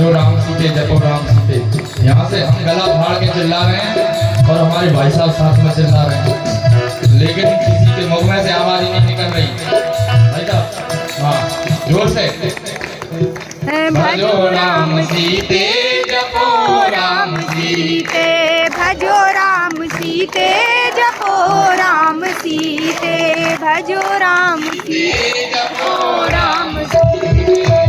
भजो राम सीते जपो राम सीते। यहाँ से हम गला फाड़ के चिल्ला रहे हैं और हमारे भाई साहब साथ में चिल्ला रहे हैं, लेकिन किसी के मुख में से आवाज ही नहीं निकल रही। भाई साहब हाँ जोर से। भजो राम सीते जपो राम सीते, भजो राम सीते जपो राम सीते, भजो राम सीते जपो राम सीते।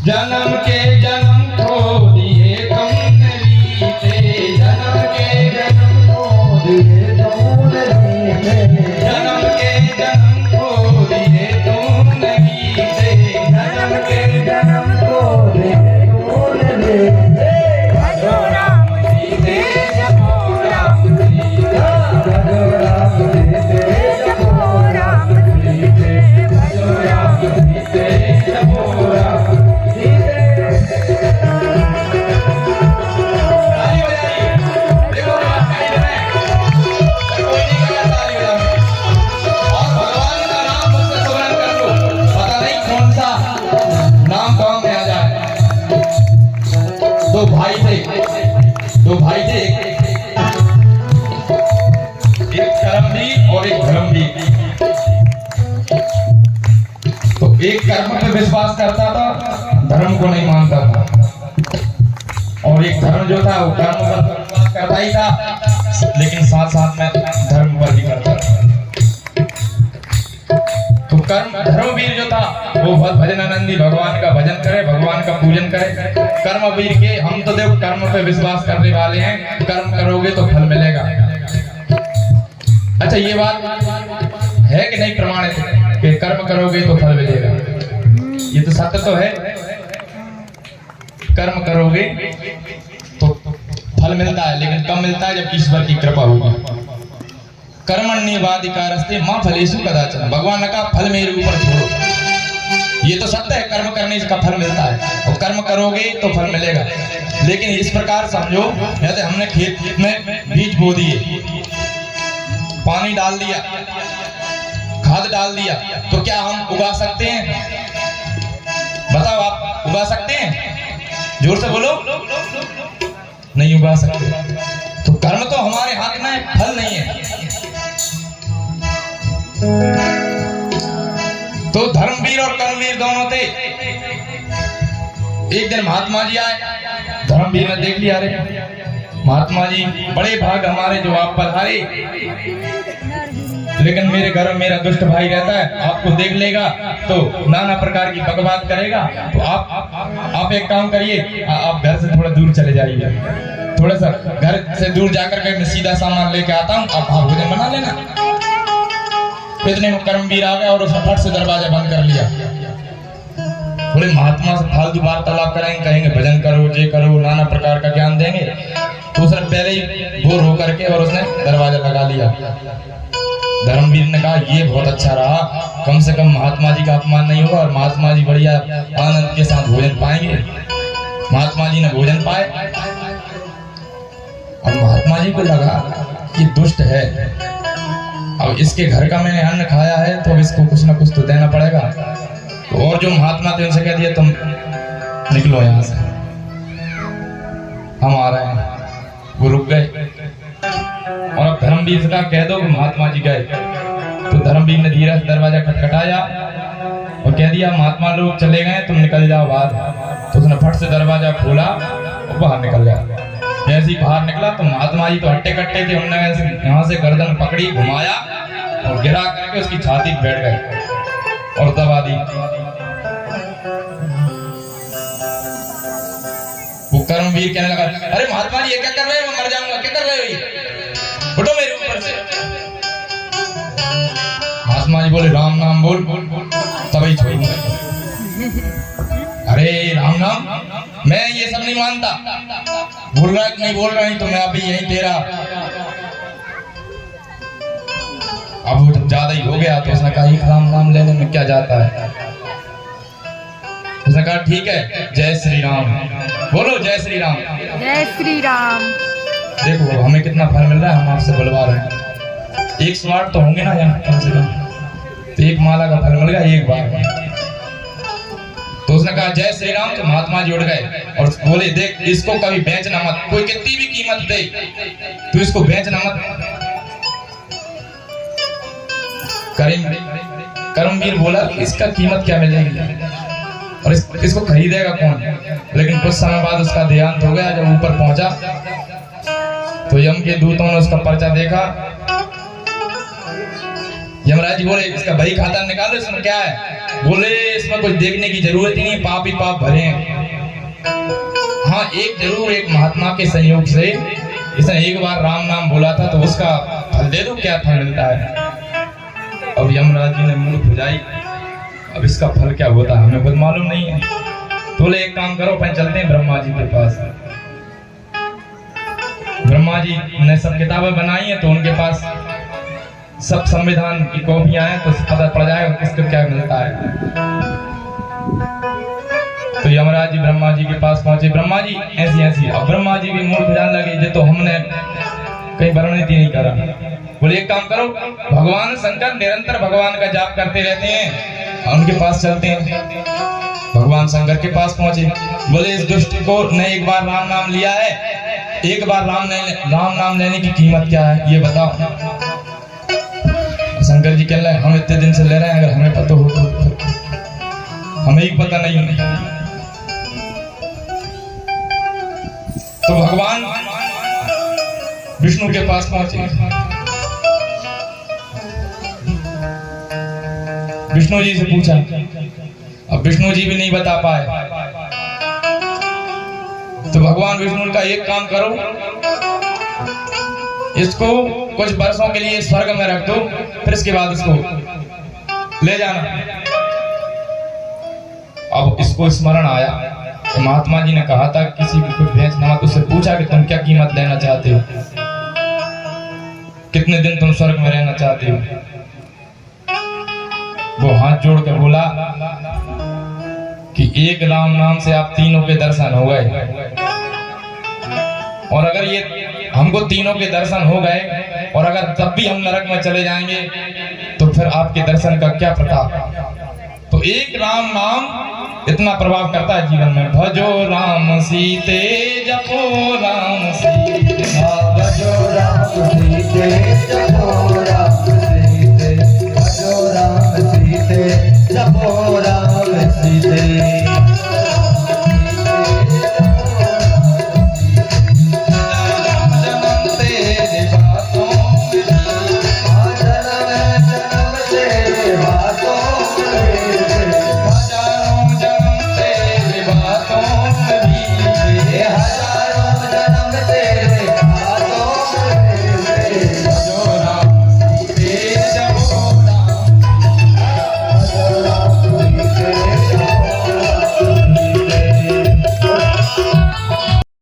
जन्म के जन्म खो दिए तुमने रीते, जन्म के जन्म खो दिए तुमने रीते, जन्म के जन्म खो दिए तुमने रीते, जन्म के जन्म खो दिए तुमने रीते। भजो राम सीते जपो राम सीते, भजो राम सीते जपो राम सीते, भजो राम सीते जपो राम। दो भाई थे, एक कर्मवीर और एक धर्मवीर। तो एक कर्म पे विश्वास करता था, धर्म को नहीं मानता था, और एक धर्म जो था वो कर्म पर विश्वास करता ही था, लेकिन साथ साथ में धर्म पर भी करता था। तो धर्मवीर जो था वो भजन आनंदी भगवान का भजन करे, भगवान का पूजन करे। कर्मवीर के हम तो देखो कर्म पे विश्वास करने वाले हैं, कर्म करोगे तो फल मिलेगा। अच्छा ये बात है कि नहीं प्रमाणित कि कर्म करोगे तो फल मिलेगा? ये तो सत्य तो है, कर्म करोगे तो फल मिलता है, लेकिन कब मिलता है? जब ईश्वर की कृपा होगी। कर्मण्येवाधिकारस्ते मां फलेषु कदाचन। भगवान ने कहा फल मेरे ऊपर छोड़ो। ये तो सत्य है, कर्म करने का फल मिलता है और कर्म करोगे तो फल मिलेगा। लेकिन इस प्रकार समझो, जैसे हमने खेत में बीज बो दिए, पानी डाल दिया, खाद डाल दिया, तो क्या हम उगा सकते हैं? बताओ, आप उगा सकते हैं? जोर से बोलो। नहीं उगा सकते। तो कर्म तो हमारे हाथ में है, फल नहीं है। तो धर्मवीर और कर्मवीर दोनों थे। एक दिन महात्मा जी आए, धर्मवीर ने देख लिया, अरे महात्मा जी बड़े भाग हमारे जो आप पधारे, लेकिन मेरे घर में मेरा दुष्ट भाई रहता है, आपको देख लेगा तो नाना प्रकार की बकवास करेगा। तो आप एक काम करिए, आप घर से थोड़ा दूर चले जाइए, थोड़ा सा घर से दूर जाकर के मैं सीधा सामान लेके आता हूँ, आप भोजन बना लेना। इतने में कर्मवीर आ गया और उसने फट से दरवाजा बंद कर लिया। बोले महात्मा से फालतू वार्तालाप करेंगे, कहेंगे भजन करो, ये करो, नाना प्रकार का ज्ञान देंगे। तो उसने पहले ही बोर होकर के और उसने दरवाजा लगा लिया। धर्मवीर ने कहा ये बहुत अच्छा रहा, कम से कम महात्मा जी का अपमान नहीं होगा और महात्मा जी बढ़िया आनंद के साथ भोजन पाएंगे। महात्मा जी ने भोजन पाए और महात्मा जी को लगा कि दुष्ट है, अब इसके घर का मैंने अन्न खाया है तो अब इसको कुछ ना कुछ तो देना पड़ेगा। तो और जो महात्मा थे उनसे कह दिया तुम निकलो यहाँ से, हम आ रहे हैं। वो रुक गए और अब धर्मवीर से कहा कह दो कि महात्मा जी गए। तो धर्मवीर ने धीरे से दरवाजा खटखटाया और कह दिया महात्मा लोग चले गए, तुम निकल जाओ बाहर। तो उसने फट से दरवाजा खोला और बाहर निकल गया। जैसे ही बाहर निकला तो महात्मा जी तो हट्टे कट्टे थे, उन्होंने यहाँ से गर्दन पकड़ी, घुमाया और गिरा करके उसकी छाती पे बैठ गए और दबा दी। वो कर्मवीर कहने लगा अरे महात्मा जी ये क्या कर रहे हो, मैं मर जाऊंगा, क्या कर रहे हो ये, उठो मेरे ऊपर से। महात्मा जी बोले राम नाम बोल, तभी छोड़ूंगा। अरे राम नाम, मैं ये सब नहीं मानता, बोल रहा है कि नहीं बोल रहा है, तो मैं अभी यही तेरा। अब वो ज्यादा ही हो गया तो उसने कहा एक राम नाम लेने में क्या जाता है। उसने कहा ठीक है, जय श्री राम बोलो, जय श्री राम, जय श्री राम। देखो हमें कितना फल मिल रहा है, हम आपसे बुलवा रहे हैं। 108 तो होंगे ना यहाँ कम से कम, तो एक माला का फल मिल गया एक बार में। तो उसने कहा जय श्री राम, तो महात्मा जी उठ गए और बोले देख इसको कभी बेचना मत, कोई कितनी भी कीमत दे तो इसको बेचना मत। कर्मवीर बोला इसका कीमत क्या मिलेगी और इसको खरीदेगा कौन। लेकिन कुछ समय बाद उसका देहांत हो गया। जब ऊपर पहुंचा तो यम के दूतों ने उसका पर्चा देखा। यमराज जी बोले इसका बही खाता निकालो, इसमें क्या है। बोले इसमें कुछ देखने की जरूरत ही नहीं, पाप ही पाप भरे हैं। हाँ एक जरूर, एक महात्मा के संयोग से इसने एक बार राम नाम बोला था तो उसका फल दे दो, क्या फल मिलता है। अब यमराज जी ने मुंह खुजाई, अब इसका फल क्या होता है हमें खुद मालूम नहीं है। तो बोले एक काम करो, अपन चलते हैं ब्रह्मा जी के पास। ब्रह्मा जी ने सब किताबें बनाई हैं तो उनके पास सब संविधान की कॉपियां हैं, तो पता पड़ जाएगा किसको क्या मिलता है। तो यमराज जी ब्रह्मा जी के पास पहुंचे। ब्रह्मा जी ऐसी ऐसी, अब ब्रह्मा जी भी मूर्ख जान लगे ये तो हमने कहीं वर्णित नहीं करा। बोले एक काम करो, भगवान शंकर निरंतर भगवान का जाप करते रहते हैं, उनके पास चलते हैं। भगवान शंकर के पास पहुंचे। बोले इस दुष्ट को ने एक बार राम नाम लिया है, एक बार राम नाम लेने की कीमत क्या है ये बताओ। शंकर जी कह रहे हैं हम इतने दिन से ले रहे हैं, अगर हमें पता हो तो हमें ही पता नहीं। तो भगवान विष्णु के पास पहुंचे। विष्णु जी से पूछा, अब विष्णु जी भी नहीं बता पाए। तो भगवान विष्णु का एक काम करो, इसको कुछ वर्षों के लिए स्वर्ग में रख दो, फिर इसके बाद इसको ले जाना। अब इसको स्मरण आया महात्मा जी ने कहा था किसी को कोई भैंस नमक, उससे पूछा कि तुम क्या कीमत लेना चाहते हो, कितने दिन तुम स्वर्ग में रहना चाहते हो। वो हाथ जोड़ के बोला कि एक राम नाम से आप तीनों के दर्शन हो गए, और अगर ये हमको तीनों के दर्शन हो गए और अगर तब भी हम नरक में चले जाएंगे तो फिर आपके दर्शन का क्या प्रताप। तो एक राम नाम इतना प्रभाव करता है जीवन में। भजो राम सीते जपो राम सीते, भजो राम